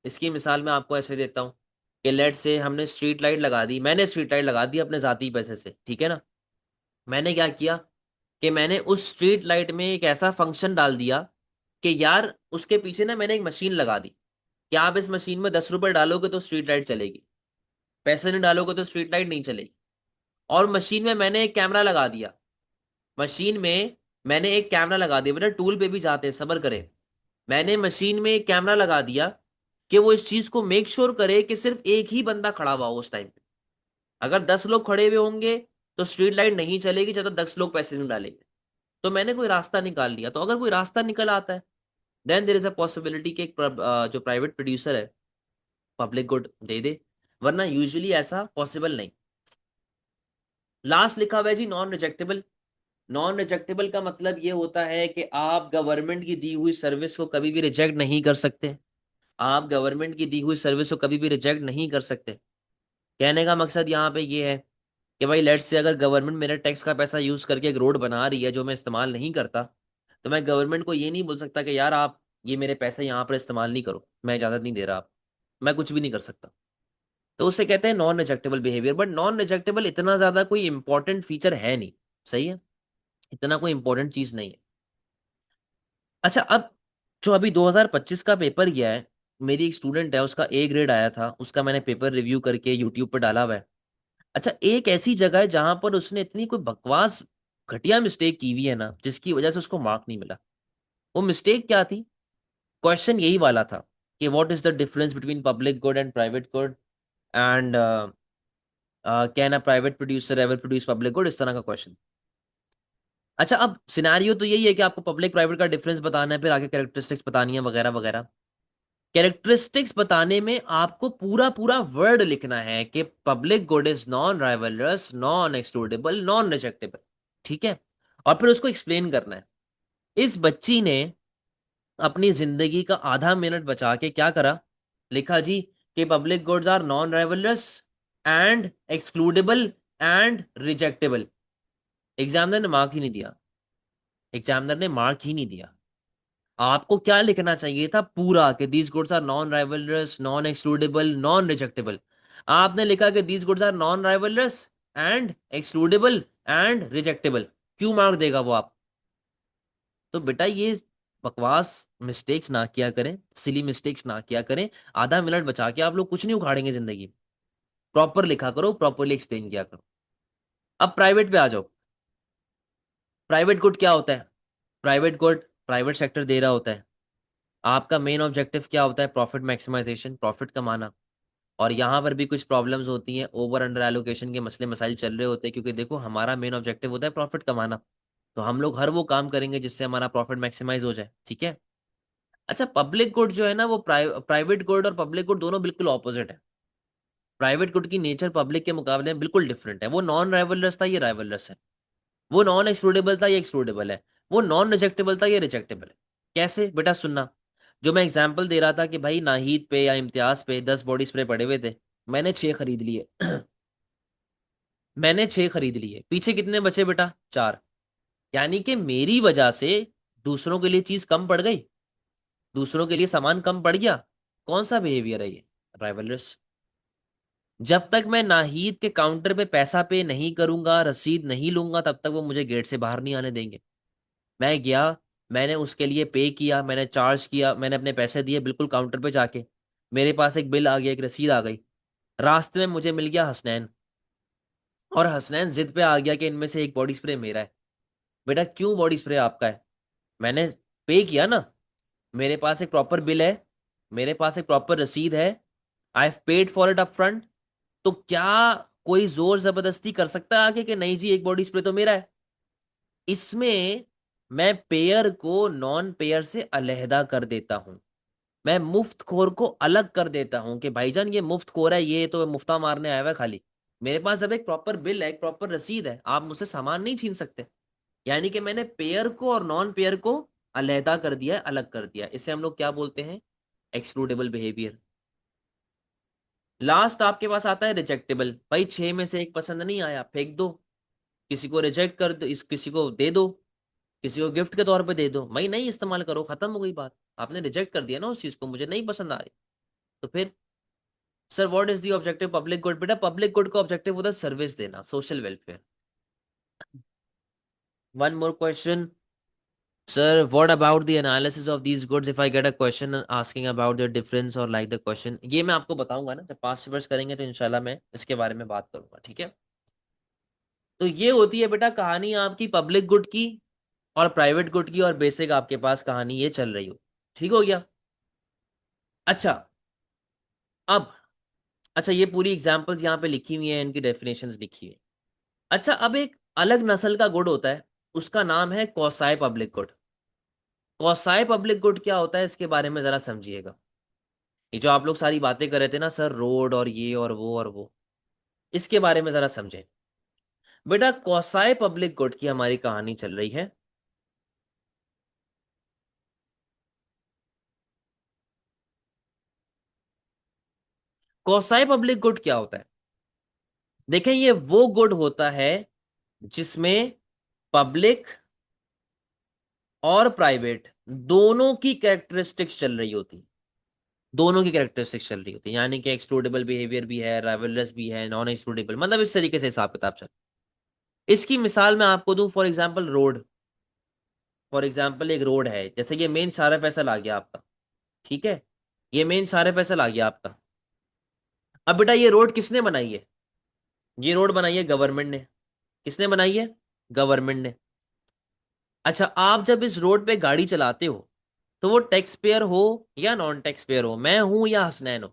इसकी मिसाल मैं आपको ऐसे देता हूं कि लेट से हमने स्ट्रीट लाइट लगा दी, मैंने स्ट्रीट लाइट लगा दी अपने जाती पैसे से। ठीक है ना? मैंने क्या किया कि मैंने उस स्ट्रीट लाइट में एक ऐसा फंक्शन डाल दिया कि यार उसके पीछे ना मैंने एक मशीन लगा दी कि आप इस मशीन में 10 रुपए डालोगे तो स्ट्रीट लाइट चलेगी, पैसे नहीं डालोगे तो स्ट्रीट लाइट नहीं चलेगी। और मशीन में मैंने एक कैमरा लगा दिया। मशीन में मैंने एक कैमरा लगा दिया, बेटा टूल पे भी जाते हैं, सब्र करें। मैंने मशीन में एक कैमरा लगा दिया कि वो इस चीज को मेक श्योर करे कि सिर्फ एक ही बंदा खड़ा हुआ हो उस टाइम पे। अगर 10 लोग खड़े हुए होंगे तो स्ट्रीट लाइट नहीं चलेगी जब तक 10 लोग पैसे नहीं डालेंगे। तो मैंने कोई रास्ता निकाल लिया। तो अगर कोई रास्ता निकल आता है, then there is a possibility कि जो प्राइवेट प्रोड्यूसर है पब्लिक गुड दे दे, वरना यूजुअली ऐसा पॉसिबल नहीं। लास्ट लिखा हुआ है जी नॉन रिजेक्टेबल। नॉन रिजेक्टेबल का मतलब ये होता है कि आप गवर्नमेंट की दी हुई सर्विस को कभी भी रिजेक्ट नहीं कर सकते। आप गवर्नमेंट की दी हुई सर्विस को कभी भी रिजेक्ट नहीं कर सकते। कहने का मकसद यहाँ पे ये है कि भाई लेट्स से अगर गवर्नमेंट मेरे टैक्स का पैसा यूज करके एक रोड बना रही है जो मैं इस्तेमाल नहीं करता, तो मैं गवर्नमेंट को ये नहीं बोल सकता कि यार आप ये मेरे पैसे यहाँ पर इस्तेमाल नहीं करो, मैं इजाजत नहीं दे रहा आप। मैं कुछ भी नहीं कर सकता। तो उसे कहते हैं नॉन रिजेक्टेबल बिहेवियर। बट नॉन रिजेक्टेबल इतना ज्यादा कोई इंपॉर्टेंट फीचर है नहीं। सही है? इतना कोई इंपॉर्टेंट चीज नहीं है। अच्छा, अब जो अभी 2025 का पेपर गया है, मेरी एक स्टूडेंट है, उसका ए ग्रेड आया था, उसका मैंने पेपर रिव्यू करके यूट्यूब पर डाला हुआ है। अच्छा, एक ऐसी जगह है जहां पर उसने इतनी कोई बकवास घटिया मिस्टेक की हुई है ना, जिसकी वजह से उसको मार्क नहीं मिला। वो मिस्टेक क्या थी? क्वेश्चन यही वाला था कि what is the difference between public good and private good, and can a private producer ever produce public good, इस तरह का क्वेश्चन। अच्छा, अब सिनेरियो तो यही है कि आपको पब्लिक प्राइवेट का डिफरेंस बताना है, फिर आगे कैरेक्टरिस्टिक्स बतानी है, वगैरह वगैरह। कैरेक्टरिस्टिक्स बताने में आपको पूरा पूरा वर्ड लिखना है कि public good is non rivalrous, non excludable, non rejectable. ठीक है? और फिर उसको एक्सप्लेन करना है। इस बच्ची ने अपनी जिंदगी का आधा मिनट बचा के क्या करा, लिखा जी कि public goods are non rivalrous and excludable and rejectable. Examiner ने मार्क ही नहीं दिया। एग्जामिनर ने मार्क ही नहीं दिया। आपको क्या लिखना चाहिए था पूरा, कि these goods are non rivalrous, non excludable, non rejectable. आपने लिखा कि these goods are non rivalrous and excludable and rejectable. क्यों मार्क देगा वो आप? तो बेटा, ये बकवास मिस्टेक्स ना किया करें, सिली मिस्टेक्स ना किया करें। आधा मिनट बचा के आप लोग कुछ नहीं उखाड़ेंगे जिंदगी में। प्रॉपर लिखा करो, प्रॉपरली एक्सप्लेन किया करो। अब प्राइवेट पे आ जाओ। प्राइवेट गुड क्या होता है? प्राइवेट गुड प्राइवेट सेक्टर दे रहा होता है। आपका मेन ऑब्जेक्टिव क्या होता है? प्रॉफिट मैक्सिमाइजेशन, प्रॉफिट कमाना। और यहाँ पर भी कुछ प्रॉब्लम्स होती हैं, ओवर अंडर एलोकेशन के मसले मसाइल चल रहे होते हैं, क्योंकि देखो हमारा मेन ऑब्जेक्टिव होता है प्रॉफिट कमाना। तो हम लोग हर वो काम करेंगे जिससे हमारा प्रॉफिट मैक्सिमाइज हो जाए। ठीक है? अच्छा, पब्लिक गुड जो है ना, वो प्राइवेट गुड और पब्लिक गुड दोनों बिल्कुल ऑपोजिट है। प्राइवेट गुड की नेचर पब्लिक के मुकाबले में बिल्कुल डिफरेंट है। वो नॉन राइवलरस था, ये राइवलरस है। वो नॉन एक्सक्लूडेबल था, ये एक्सक्लूडेबल है। वो नॉन रिजेक्टेबल था, ये रिजेक्टेबल है। कैसे बेटा? सुनना। जो मैं एग्जांपल दे रहा था कि भाई नाहीद पे या इम्तियाज पे 10 बॉडी स्प्रे पड़े हुए थे, मैंने 6 खरीद लिए। मैंने 6 खरीद लिए, पीछे कितने बचे बेटा? 4। यानी कि मेरी वजह से दूसरों के लिए चीज कम पड़ गई, दूसरों के लिए सामान कम पड़ गया। कौन सा बिहेवियर है ये? राइवलरस। जब तक मैं नाहीद के काउंटर पे पैसा पे नहीं करूंगा, रसीद नहीं लूंगा, तब तक वो मुझे गेट से बाहर नहीं आने देंगे। मैं गया, मैंने उसके लिए पे किया, मैंने चार्ज किया, मैंने अपने पैसे दिए बिल्कुल काउंटर पे जाके। मेरे पास एक बिल आ गया, एक रसीद आ गई। रास्ते में मुझे मिल गया हसनैन, और हसनैन जिद पे आ गया कि इनमें से एक बॉडी स्प्रे मेरा है। बेटा, क्यों बॉडी स्प्रे आपका है? मैंने पे किया ना, मेरे पास एक प्रॉपर बिल है, मेरे पास एक प्रॉपर रसीद है। I have paid for it up front. तो क्या कोई जोर जबरदस्ती कर सकता है आगे कि नहीं जी, एक बॉडी स्प्रे तो मेरा है? इसमें मैं पेयर को नॉन पेयर से अलहदा कर देता हूं। मैं मुफ्तखोर को अलग कर देता हूं कि भाईजान ये मुफ्तखोर है, ये तो मुफ्ता मारने आया हुआ है खाली। मेरे पास जब एक प्रॉपर बिल है, एक प्रॉपर रसीद है, आप मुझसे सामान नहीं छीन सकते। यानी कि मैंने पेयर को और नॉन पेयर को अलहदा कर दिया है, अलग कर दिया है। इसे हम लोग क्या बोलते हैं? Excludable behaviour. लास्ट आपके पास आता है रिजेक्टेबल। भाई 6 में से एक पसंद नहीं आया, फेंक दो। किसी को रिजेक्ट कर दो, इस किसी को दे दो, किसी को गिफ्ट के तौर पे दे दो। भाई नहीं इस्तेमाल करो, खत्म हो गई बात। आपने रिजेक्ट कर दिया ना उस चीज को, मुझे नहीं पसंद आ रही। तो फिर sir, what is the objective public good? बेटा, पब्लिक गुड का ऑब्जेक्टिव होता है सर्विस देना, social welfare. One more question. Sir, what about the analysis of these goods if I get a question asking about the difference और like the question? ये मैं आपको बताऊंगा ना, जब पास्ट पेपर्स करेंगे तो इंशाल्लाह मैं इसके बारे में बात करूंगा। ठीक है? तो ये होती है बेटा कहानी आपकी पब्लिक गुड की और प्राइवेट गुड की, और बेसिक आपके पास कहानी ये चल रही हो। ठीक हो गया? अच्छा, अब अच्छा, ये पूरी एग्जांपल्स यहाँ पे लिखी हुई हैं, इनकी डेफिनेशंस लिखी है। अच्छा, अब एक अलग नस्ल का गुड होता है, उसका नाम है कौसाई पब्लिक गुड। कौसाई पब्लिक गुड क्या होता है, इसके बारे में जरा समझिएगा। ये जो आप लोग सारी बातें कर रहे थे ना सर, रोड और ये और वो, इसके बारे में जरा समझें। बेटा, कौसाई पब्लिक गुड की हमारी कहानी चल रही है। कौसाई पब्लिक गुड क्या होता है? देखें, ये वो गुड होता है जिसमें पब्लिक और प्राइवेट दोनों की कैरेक्टरिस्टिक्स चल रही होती, दोनों की कैरेक्टरिस्टिक्स चल रही होती है। यानी कि एक्सक्लूडेबल बिहेवियर भी है, राइवलरस भी है, नॉन एक्सक्लूडेबल, मतलब इस तरीके से हिसाब किताब चल। इसकी मिसाल मैं आपको दूं, for example road. For example एक रोड है, जैसे ये मेन सारा फैसल आ गया आपका, ठीक है, ये मेन सारे फैसल आ गया आपका। अब बेटा ये रोड किसने बनाई है? ये रोड बनाई है गवर्नमेंट ने। किसने बनाई है? गवर्नमेंट ने। अच्छा, आप जब इस रोड पे गाड़ी चलाते हो, तो वो टैक्स पेयर हो या नॉन टैक्स पेयर हो, मैं हूं या हसनैन हो,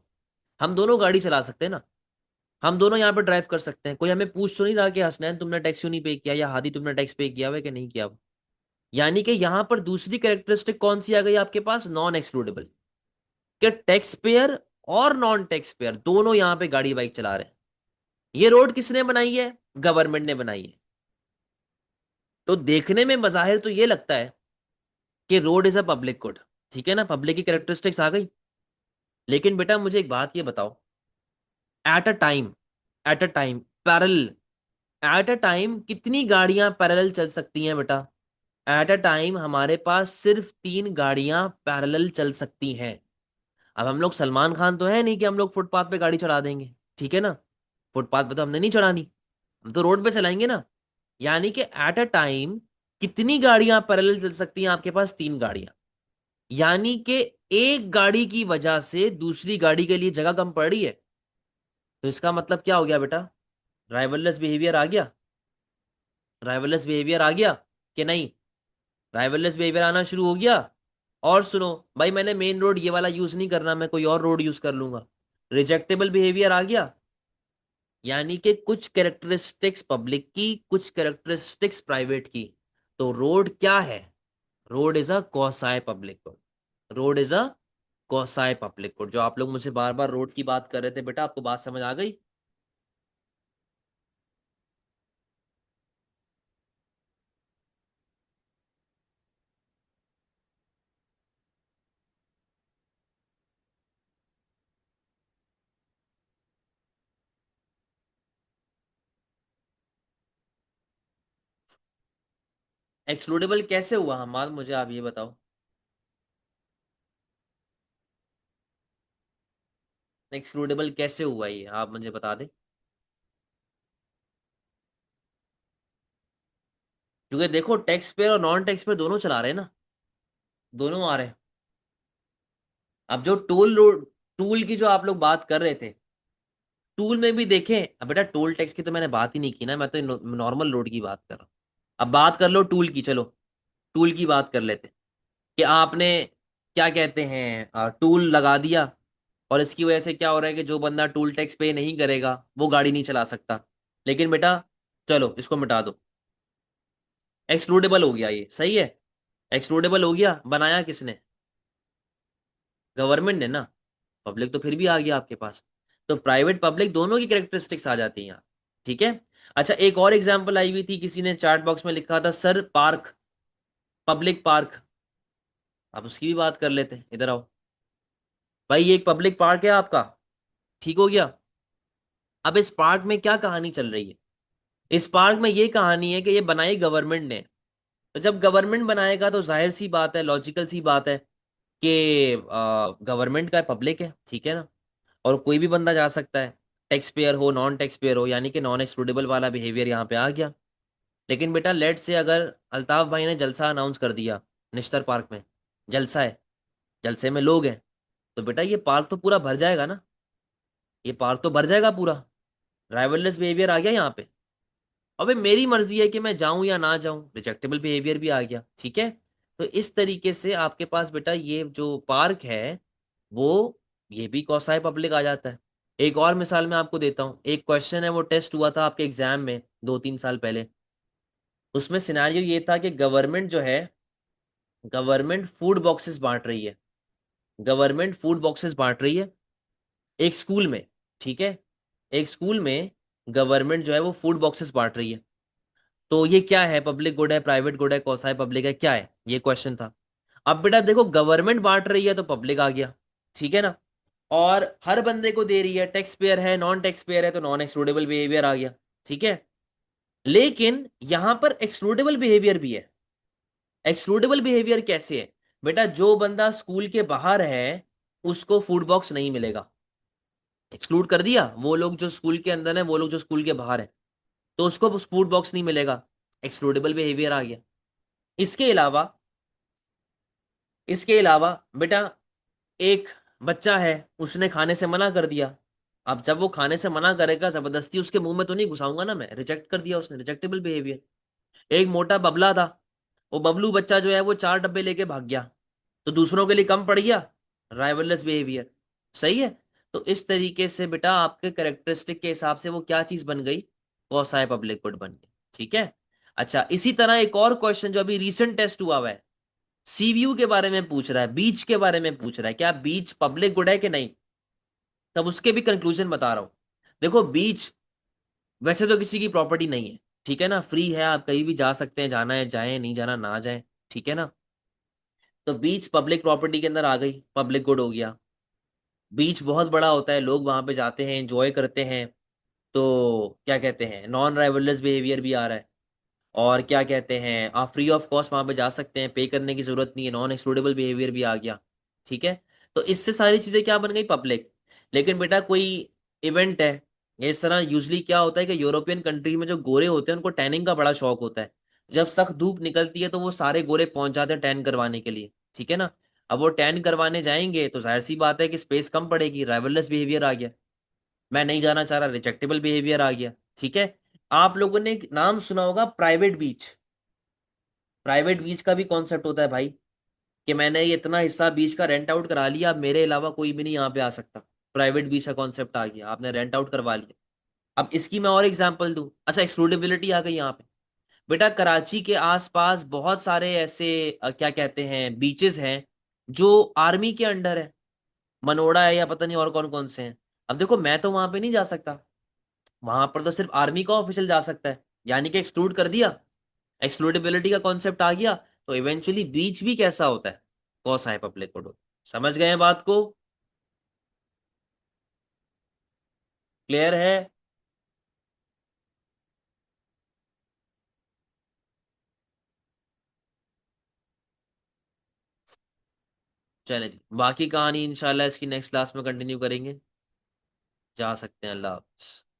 हम दोनों गाड़ी चला सकते हैं ना। हम दोनों यहाँ पे ड्राइव कर सकते हैं, कोई हमें पूछ तो नहीं रहा कि हसनैन तुमने टैक्स क्यों नहीं पे किया, या हादी तुमने टैक्स पे किया हुआ है कि नहीं किया हुआ। यानी कि यहां पर दूसरी कैरेक्टरिस्टिक कौन सी आ गई आपके पास? Non excludable. कि टैक्स पेयर और नॉन टैक्स पेयर दोनों यहां पे गाड़ी बाइक चला रहे हैं। ये रोड किसने बनाई है? गवर्नमेंट ने बनाई है। तो देखने में मजाहिर तो ये लगता है कि road is a public good, ठीक है ना, पब्लिक की कैरेक्टरिस्टिक्स आ गई। लेकिन बेटा मुझे एक बात ये बताओ, at a time, at a time parallel, at a time कितनी गाड़ियां पैरेलल चल सकती हैं बेटा? एट अ टाइम हमारे पास सिर्फ 3 गाड़ियां पैरेलल चल सकती हैं। अब हम लोग सलमान खान तो है नहीं कि हम लोग फुटपाथ पे गाड़ी चढ़ा देंगे, ठीक है ना, फुटपाथ पे तो हमने नहीं चढ़ानी, हम तो रोड पे चलाएंगे ना। यानी कि एट अ टाइम कितनी गाड़ियां पैरेलल चल सकती हैं? आपके पास 3 गाड़ियां। यानी कि एक गाड़ी की वजह से दूसरी गाड़ी के लिए जगह कम पड़ रही है। तो इसका मतलब क्या हो गया बेटा? ड्राइवरलेस बिहेवियर आ गया। ड्राइवरलेस बिहेवियर आ गया कि नहीं? ड्राइवरलेस बिहेवियर आना शुरू हो गया। और सुनो भाई, मैंने मेन रोड ये वाला यूज नहीं करना, मैं कोई और रोड यूज कर लूंगा। रिजेक्टेबल बिहेवियर आ गया। यानी कि कुछ कैरेक्टरिस्टिक्स पब्लिक की, कुछ कैरेक्टरिस्टिक्स प्राइवेट की। तो रोड क्या है? Road is a quasi public good. Road is a quasi public good. जो आप लोग मुझे बार बार रोड की बात कर रहे थे बेटा, आपको बात समझ आ गई? एक्सक्लूडेबल कैसे हुआ हमार, मुझे आप ये बताओ। एक्सक्लूडेबल कैसे हुआ ये आप मुझे बता दें। क्योंकि देखो टैक्स पेयर और नॉन टैक्स पेयर दोनों चला रहे हैं ना, दोनों आ रहे हैं। अब जो टोल रोड, टूल की जो आप लोग बात कर रहे थे, टूल में भी देखें। अब बेटा टोल टैक्स की तो मैंने बात ही नहीं की ना, मैं तो नॉर्मल रोड की बात कर रहा हूँ। अब बात कर लो टूल की, चलो टूल की बात कर लेते हैं। कि आपने क्या कहते हैं टूल लगा दिया, और इसकी वजह से क्या हो रहा है कि जो बंदा टूल टैक्स पे नहीं करेगा वो गाड़ी नहीं चला सकता। लेकिन बेटा चलो इसको मिटा दो, एक्सक्लूडेबल हो गया, ये सही है। एक्सक्लूडेबल हो गया, बनाया किसने? गवर्नमेंट ने ना। पब्लिक तो फिर भी आ गया आपके पास। तो प्राइवेट पब्लिक दोनों की कैरेक्टरिस्टिक्स आ जाती हैं यहाँ, ठीक है। अच्छा, एक और एग्जांपल आई हुई थी, किसी ने चैट बॉक्स में लिखा था सर पार्क, पब्लिक पार्क। आप उसकी भी बात कर लेते हैं, इधर आओ। भाई ये एक पब्लिक पार्क है आपका, ठीक हो गया। अब इस पार्क में क्या कहानी चल रही है? इस पार्क में ये कहानी है कि ये बनाई गवर्नमेंट ने। तो जब गवर्नमेंट बनाएगा तो जाहिर सी बात है, लॉजिकल सी बात है कि गवर्नमेंट का पब्लिक है, ठीक है ना, और कोई भी बंदा जा सकता है, टैक्स पेयर हो नॉन टैक्स पेयर हो, यानी कि नॉन एक्सक्लूडेबल वाला बिहेवियर यहाँ पे आ गया। लेकिन बेटा लेट से अगर अल्ताफ भाई ने जलसा अनाउंस कर दिया, निश्तर पार्क में जलसा है, जलसे में लोग हैं, तो बेटा ये पार्क तो पूरा भर जाएगा ना, ये पार्क तो भर जाएगा पूरा। ड्राइवरलेस बिहेवियर आ गया यहाँ पे। अबे मेरी मर्जी है कि मैं जाऊं या ना जाऊं, रिजेक्टेबल बिहेवियर भी आ गया, ठीक है। तो इस तरीके से आपके पास बेटा ये जो पार्क है वो, ये भी कौसाई पब्लिक आ जाता है। एक और मिसाल मैं आपको देता हूँ, एक क्वेश्चन है वो टेस्ट हुआ था आपके एग्जाम में 2-3 साल पहले। उसमें सिनेरियो ये था कि गवर्नमेंट जो है, गवर्नमेंट फूड बॉक्सेस बांट रही है, गवर्नमेंट फूड बॉक्सेस बांट रही है एक स्कूल में, ठीक है। एक स्कूल में गवर्नमेंट जो है वो फूड बॉक्सेस बांट रही है। तो ये क्या है, पब्लिक गुड है, प्राइवेट गुड है, कौन है पब्लिक है, क्या है, ये क्वेश्चन था। अब बेटा देखो गवर्नमेंट बांट रही है तो पब्लिक आ गया, ठीक है ना, और हर बंदे को दे रही है, टैक्स पेयर है नॉन टैक्स पेयर है तो नॉन एक्सक्लूडेबल बिहेवियर आ गया, ठीक है। लेकिन यहां पर एक्सक्लूडेबल बिहेवियर भी है। एक्सक्लूडेबल बिहेवियर कैसे है? बेटा जो बंदा स्कूल के बाहर है उसको फूड बॉक्स नहीं मिलेगा, एक्सक्लूड कर दिया। वो लोग जो स्कूल के अंदर है, वो लोग जो स्कूल के बाहर है, तो उसको फूड बॉक्स नहीं मिलेगा, एक्सक्लूडेबल बिहेवियर आ गया। इसके अलावा इसके अलावा बेटा, एक बच्चा है, उसने खाने से मना कर दिया। अब जब वो खाने से मना करेगा, जबरदस्ती उसके मुंह में तो नहीं घुसाऊंगा ना मैं, रिजेक्ट कर दिया उसने, रिजेक्टेबल बिहेवियर। एक मोटा बबला था, वो बबलू बच्चा जो है वो 4 डब्बे लेके भाग गया, तो दूसरों के लिए कम पड़ गया, राइवललेस बिहेवियर। सही है। तो इस तरीके से बेटा आपके करेक्टरिस्टिक के हिसाब से वो क्या चीज बन गई, कौसाई पब्लिक गुड बन गई। ठीक है। अच्छा, इसी तरह एक और क्वेश्चन जो अभी रिसेंट टेस्ट हुआ है, सीवीयू के बारे में पूछ रहा है, बीच के बारे में पूछ रहा है, क्या बीच पब्लिक गुड है कि नहीं। तब उसके भी कंक्लूजन बता रहा हूं। देखो, बीच वैसे तो किसी की प्रॉपर्टी नहीं है, ठीक है ना, फ्री है, आप कहीं भी जा सकते हैं, जाना है जाएं, नहीं जाना ना जाएं, ठीक है ना। तो बीच पब्लिक प्रॉपर्टी के अंदर आ गई, पब्लिक गुड हो गया। बीच बहुत बड़ा होता है, लोग वहां पे जाते हैं, एंजॉय करते हैं। तो क्या कहते हैं, नॉन राइवलरस बिहेवियर भी आ रहा है। और क्या कहते हैं, आप फ्री ऑफ कॉस्ट वहां पे जा सकते हैं, पे करने की जरूरत नहीं है, नॉन एक्सक्लूडेबल बिहेवियर भी आ गया। ठीक है। तो इससे सारी चीजें क्या बन गई, पब्लिक। लेकिन बेटा कोई इवेंट है, इस तरह यूजली क्या होता है कि यूरोपियन कंट्री में जो गोरे होते हैं उनको टैनिंग का बड़ा शौक होता है। जब सख्त धूप निकलती है तो वो सारे गोरे पहुंच जाते हैं टैन करवाने के लिए, ठीक है ना। अब वो टैन करवाने जाएंगे तो जाहिर सी बात है कि स्पेस कम पड़ेगी, राइवललेस बिहेवियर आ गया। मैं नहीं जाना चाह रहा, रिजेक्टेबल बिहेवियर आ गया। ठीक है। आप लोगों ने एक नाम सुना होगा, प्राइवेट बीच। प्राइवेट बीच का भी कॉन्सेप्ट होता है भाई, कि मैंने ये इतना हिस्सा बीच का रेंट आउट करा लिया, अब मेरे अलावा कोई भी नहीं यहाँ पे आ सकता। प्राइवेट बीच का कॉन्सेप्ट आ गया, आपने रेंट आउट करवा लिया। अब इसकी मैं और एग्जांपल दूं, अच्छा एक्सक्लूडेबिलिटी आ गई यहाँ पे। बेटा कराची के आसपास बहुत सारे ऐसे क्या कहते हैं बीचेस हैं जो आर्मी के अंडर है, मनोड़ा है या पता नहीं और कौन कौन से हैं। अब देखो मैं तो वहां पे नहीं जा सकता, वहां पर तो सिर्फ आर्मी का ऑफिशियल जा सकता है, यानी कि एक्सक्लूड कर दिया, एक्सक्लूडेबिलिटी का कॉन्सेप्ट आ गया। तो इवेंचुअली बीच भी कैसा होता है, कौन सा है, पब्लिक कोड। समझ गए हैं बात को, क्लियर है। चले जी, बाकी कहानी इंशाल्लाह इसकी नेक्स्ट क्लास में कंटिन्यू करेंगे। जा सकते हैं, अल्लाह हाफ़िज़।